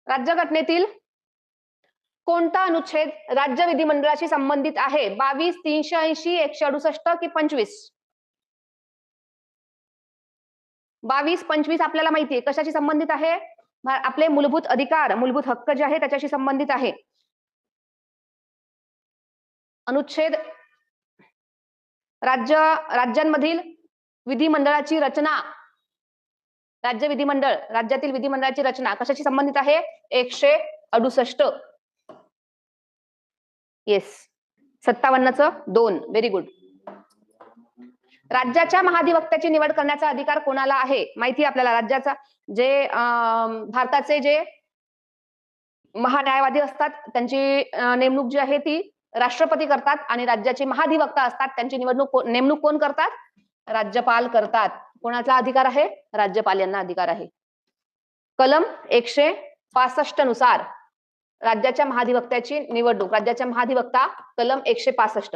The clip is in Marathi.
राज्यघटनेतील कोणता अनुच्छेद राज्य विधिमंडळाशी संबंधित आहे? 22, 380, 168 की 25? 22, 25 आपल्याला माहितीये कशाशी संबंधित आहे? आपले मूलभूत अधिकार, मूलभूत हक्क जे आहे त्याच्याशी संबंधित आहे. अनुच्छेद राज्यांमधील विधिमंडळाची रचना, राज्य विधिमंडळ, राज्यातील विधिमंडळाची रचना कशाशी संबंधित आहे? 168. येस. 57चं 2. Very good. राज्याच्या महाधिवक्त्याची निवड करण्याचा अधिकार कोणाला आहे? माहिती आहे आपल्याला. राज्याचा जे भारताचे जे महान्यायवादी असतात त्यांची नेमणूक जी आहे ती राष्ट्रपती करतात आणि राज्याचे महाधिवक्ता असतात त्यांची नेमणूक कोण करतात? राज्यपाल करतात. कोणाचा अधिकार आहे? राज्यपाल यांना अधिकार आहे. कलम 165 नुसार राज्याच्या महाधिवक्त्याची निवडणूक, राज्याच्या महाधिवक्ता कलम 165